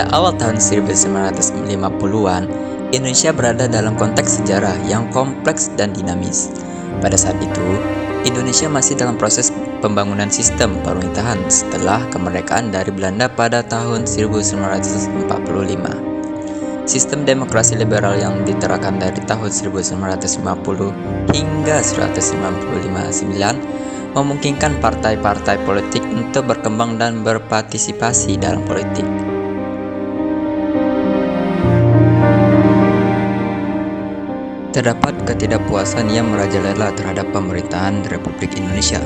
Pada awal tahun 1950-an, Indonesia berada dalam konteks sejarah yang kompleks dan dinamis. Pada saat itu, Indonesia masih dalam proses pembangunan sistem pemerintahan setelah kemerdekaan dari Belanda pada tahun 1945. Sistem demokrasi liberal yang diterapkan dari tahun 1950 hingga 1959 memungkinkan partai-partai politik untuk berkembang dan berpartisipasi dalam politik. Terdapat ketidakpuasan yang merajalela terhadap pemerintahan Republik Indonesia,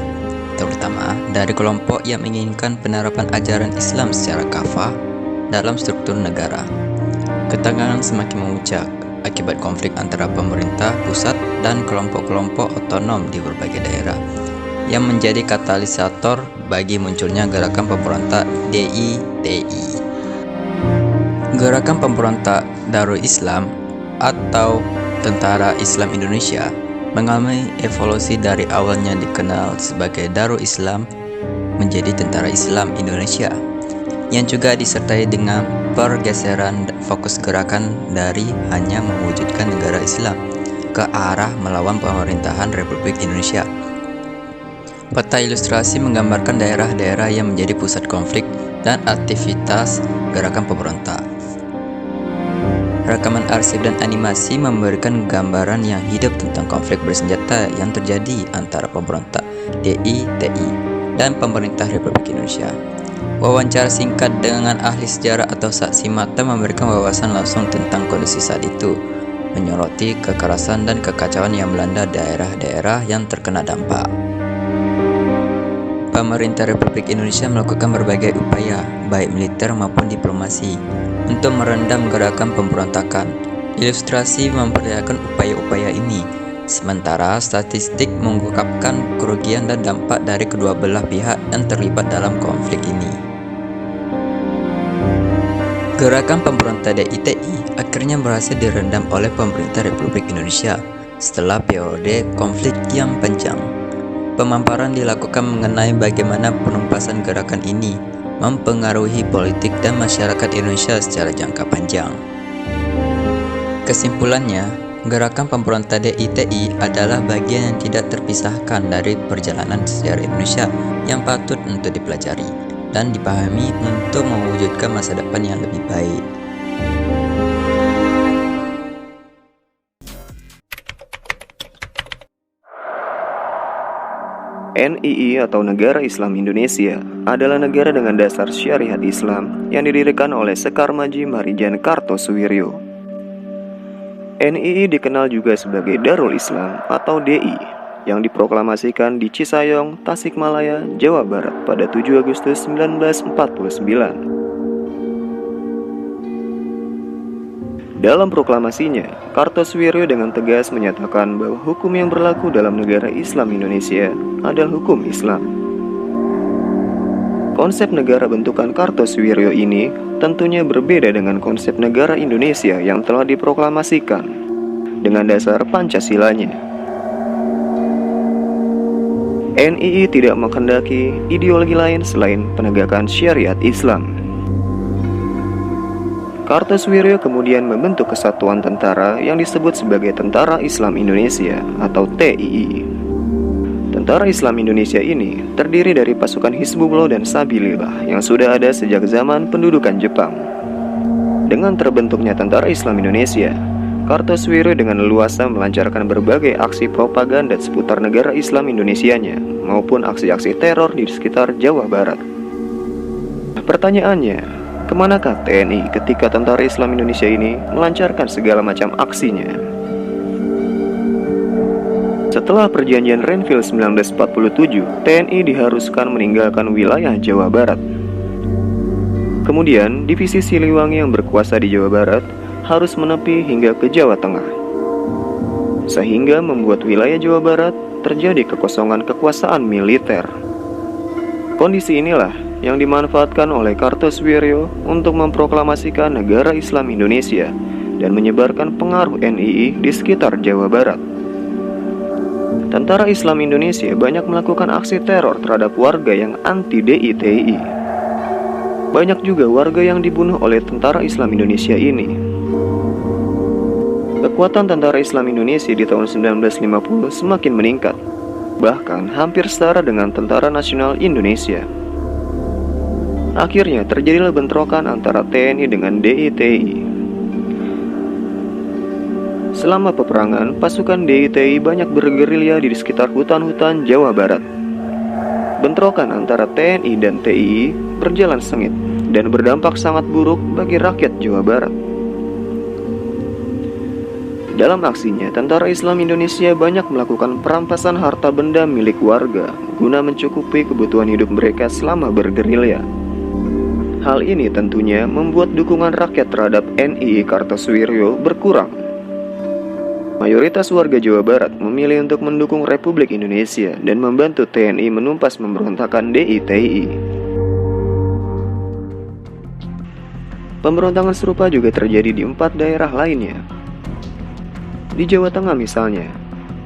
terutama dari kelompok yang menginginkan penerapan ajaran Islam secara kafah dalam struktur negara. Ketegangan semakin memuncak akibat konflik antara pemerintah pusat dan kelompok-kelompok otonom di berbagai daerah, yang menjadi katalisator bagi munculnya gerakan pemberontak DITI. Gerakan pemberontak Darul Islam atau Tentara Islam Indonesia mengalami evolusi dari awalnya dikenal sebagai Darul Islam menjadi Tentara Islam Indonesia, yang juga disertai dengan pergeseran fokus gerakan dari hanya mewujudkan negara Islam ke arah melawan pemerintahan Republik Indonesia. Peta ilustrasi menggambarkan daerah-daerah yang menjadi pusat konflik dan aktivitas gerakan pemberontak. Rekaman arsip dan animasi memberikan gambaran yang hidup tentang konflik bersenjata yang terjadi antara pemberontak DITI dan pemerintah Republik Indonesia. Wawancara singkat dengan ahli sejarah atau saksi mata memberikan wawasan langsung tentang kondisi saat itu, menyoroti kekerasan dan kekacauan yang melanda daerah-daerah yang terkena dampak. Pemerintah Republik Indonesia melakukan berbagai upaya, baik militer maupun diplomasi, untuk meredam gerakan pemberontakan. Ilustrasi memperlihatkan upaya-upaya ini, sementara statistik mengungkapkan kerugian dan dampak dari kedua belah pihak yang terlibat dalam konflik ini. Gerakan pemberontak DITI akhirnya berhasil diredam oleh pemerintah Republik Indonesia setelah periode konflik yang panjang. Pemaparan dilakukan mengenai bagaimana penumpasan gerakan ini mempengaruhi politik dan masyarakat Indonesia secara jangka panjang. Kesimpulannya, gerakan pemberontak DITI adalah bagian yang tidak terpisahkan dari perjalanan sejarah Indonesia yang patut untuk dipelajari dan dipahami untuk mewujudkan masa depan yang lebih baik. NII atau Negara Islam Indonesia adalah negara dengan dasar syariat Islam yang didirikan oleh Sekar Maji Marijan Kartosuwiryo. NII dikenal juga sebagai Darul Islam atau DI yang diproklamasikan di Cisayong, Tasikmalaya, Jawa Barat pada 7 Agustus 1949. Dalam proklamasinya, Kartosuwiryo dengan tegas menyatakan bahwa hukum yang berlaku dalam negara Islam Indonesia adalah hukum Islam. Konsep negara bentukan Kartosuwiryo ini tentunya berbeda dengan konsep negara Indonesia yang telah diproklamasikan dengan dasar Pancasilanya. NII tidak menghendaki ideologi lain selain penegakan syariat Islam. Kartosuwiryo kemudian membentuk kesatuan tentara yang disebut sebagai Tentara Islam Indonesia atau TII. Tentara Islam Indonesia ini terdiri dari pasukan Hizbullah dan Sabilillah yang sudah ada sejak zaman pendudukan Jepang. Dengan terbentuknya Tentara Islam Indonesia, Kartosuwiryo dengan leluasa melancarkan berbagai aksi propaganda seputar negara Islam Indonesianya maupun aksi-aksi teror di sekitar Jawa Barat. Pertanyaannya, kemanakah TNI ketika Tentara Islam Indonesia ini melancarkan segala macam aksinya? Setelah perjanjian Renville 1947, TNI diharuskan meninggalkan wilayah Jawa Barat. Kemudian, divisi Siliwangi yang berkuasa di Jawa Barat harus menepi hingga ke Jawa Tengah, sehingga membuat wilayah Jawa Barat terjadi kekosongan kekuasaan militer. Kondisi inilah yang dimanfaatkan oleh Kartosuwiryo untuk memproklamasikan negara Islam Indonesia dan menyebarkan pengaruh NII di sekitar Jawa Barat. Tentara Islam Indonesia banyak melakukan aksi teror terhadap warga yang anti DITI. Banyak juga warga yang dibunuh oleh tentara Islam Indonesia ini. Kekuatan tentara Islam Indonesia di tahun 1950 semakin meningkat, bahkan hampir setara dengan Tentara Nasional Indonesia. Akhirnya terjadilah bentrokan antara TNI dengan DITI. Selama peperangan, pasukan DITI banyak bergerilya di sekitar hutan-hutan Jawa Barat. Bentrokan antara TNI dan TII berjalan sengit dan berdampak sangat buruk bagi rakyat Jawa Barat. Dalam aksinya, Tentara Islam Indonesia banyak melakukan perampasan harta benda milik warga guna mencukupi kebutuhan hidup mereka selama bergerilya. Hal ini tentunya membuat dukungan rakyat terhadap NII Kartosuwiryo berkurang. Mayoritas warga Jawa Barat memilih untuk mendukung Republik Indonesia dan membantu TNI menumpas pemberontakan DITI. Pemberontakan serupa juga terjadi di 4 daerah lainnya. Di Jawa Tengah misalnya,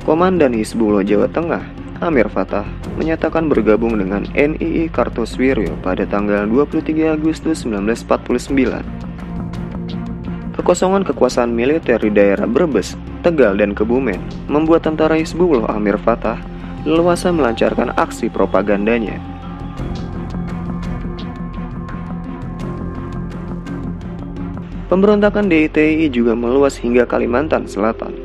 Komandan Hizbullah Jawa Tengah, Amir Fattah, menyatakan bergabung dengan NII Kartosuwiryo pada tanggal 23 Agustus 1949. Kekosongan kekuasaan militer di daerah Brebes, Tegal, dan Kebumen membuat tentara Hizbullah Amir Fattah leluasa melancarkan aksi propagandanya. Pemberontakan DITI juga meluas hingga Kalimantan Selatan.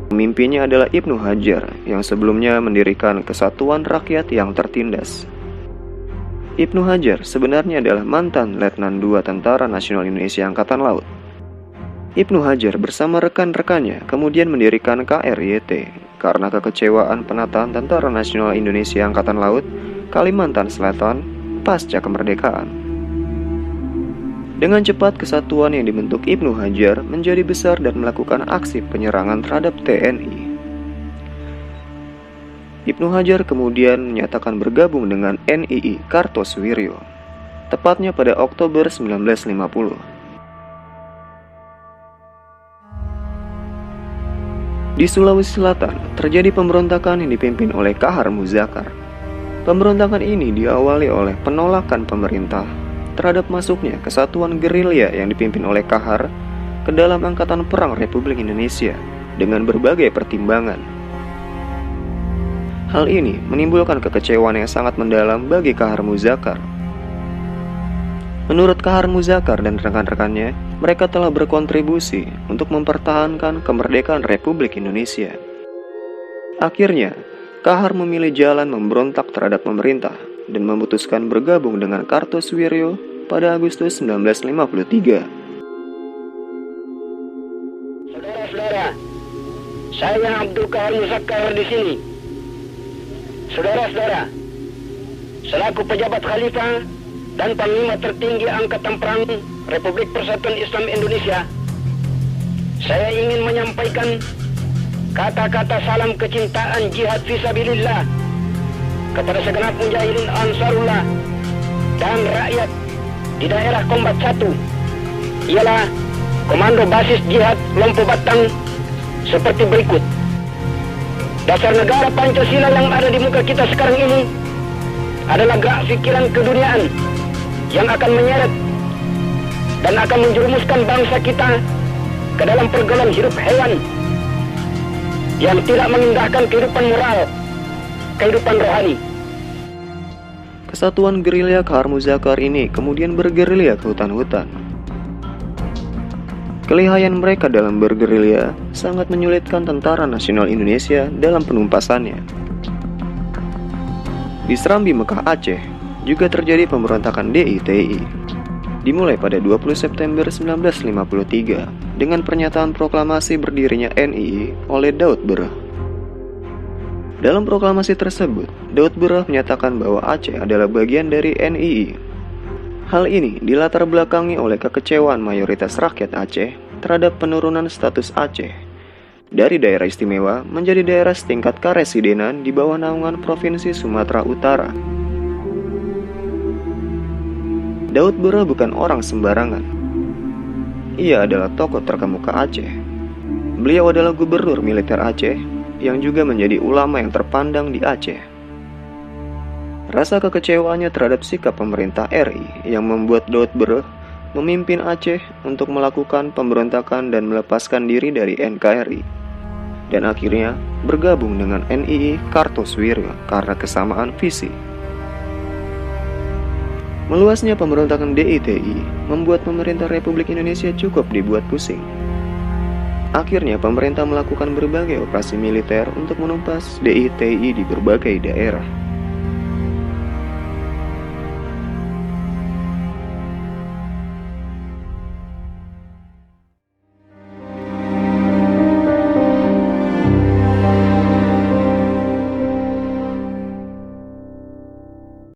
Pemimpinnya adalah Ibnu Hajar yang sebelumnya mendirikan Kesatuan Rakyat yang tertindas. Ibnu Hajar sebenarnya adalah mantan Letnan II Tentara Nasional Indonesia Angkatan Laut. Ibnu Hajar bersama rekan-rekannya kemudian mendirikan KRYT karena kekecewaan penataan Tentara Nasional Indonesia Angkatan Laut Kalimantan Selatan pasca kemerdekaan. Dengan cepat, kesatuan yang dibentuk Ibnu Hajar menjadi besar dan melakukan aksi penyerangan terhadap TNI. Ibnu Hajar kemudian menyatakan bergabung dengan NII Kartosuwiryo, tepatnya pada Oktober 1950. Di Sulawesi Selatan, terjadi pemberontakan yang dipimpin oleh Kahar Muzakar. Pemberontakan ini diawali oleh penolakan pemerintah terhadap masuknya kesatuan gerilya yang dipimpin oleh Kahar ke dalam Angkatan Perang Republik Indonesia dengan berbagai pertimbangan. Hal ini menimbulkan kekecewaan yang sangat mendalam bagi Kahar Muzakar. Menurut Kahar Muzakar dan rekan-rekannya, mereka telah berkontribusi untuk mempertahankan kemerdekaan Republik Indonesia. Akhirnya, Kahar memilih jalan memberontak terhadap pemerintah dan memutuskan bergabung dengan Kartosuwiryo pada Agustus 1953. Saudara-saudara, saya Abdul Kahar Muzakar di sini. Saudara-saudara, selaku pejabat khalifah dan panglima tertinggi Angkatan Perang Republik Persatuan Islam Indonesia, saya ingin menyampaikan kata-kata salam kecintaan jihad fisabilillah kepada segenap mujahidin Ansarullah dan rakyat di daerah Kombat 1, ialah Komando Basis Jihad Lompo Batang seperti berikut. Dasar negara Pancasila yang ada di muka kita sekarang ini adalah gerak pikiran keduniaan yang akan menyeret dan akan menjerumuskan bangsa kita ke dalam pergaulan hidup hewan yang tidak mengindahkan kehidupan moral, kehidupan rohani. Kesatuan gerilya Kahar Muzakar ini kemudian bergerilya ke hutan-hutan. Kelihayan mereka dalam bergerilya sangat menyulitkan Tentara Nasional Indonesia dalam penumpasannya. Di Serambi, Mekah, Aceh, juga terjadi pemberontakan DITI. Dimulai pada 20 September 1953 dengan pernyataan proklamasi berdirinya NII oleh Daud Berah. Dalam proklamasi tersebut, Daud Berah menyatakan bahwa Aceh adalah bagian dari NII. Hal ini dilatar belakangi oleh kekecewaan mayoritas rakyat Aceh terhadap penurunan status Aceh dari daerah istimewa menjadi daerah setingkat karesidenan di bawah naungan Provinsi Sumatera Utara. Daud Berah bukan orang sembarangan. Ia adalah tokoh terkemuka Aceh. Beliau adalah gubernur militer Aceh yang juga menjadi ulama yang terpandang di Aceh. Rasa kekecewaannya terhadap sikap pemerintah RI yang membuat Daud Bereh memimpin Aceh untuk melakukan pemberontakan dan melepaskan diri dari NKRI, dan akhirnya bergabung dengan NII Kartosuwiryo karena kesamaan visi. Meluasnya pemberontakan DITI membuat pemerintah Republik Indonesia cukup dibuat pusing. Akhirnya pemerintah melakukan berbagai operasi militer untuk menumpas DITI di berbagai daerah.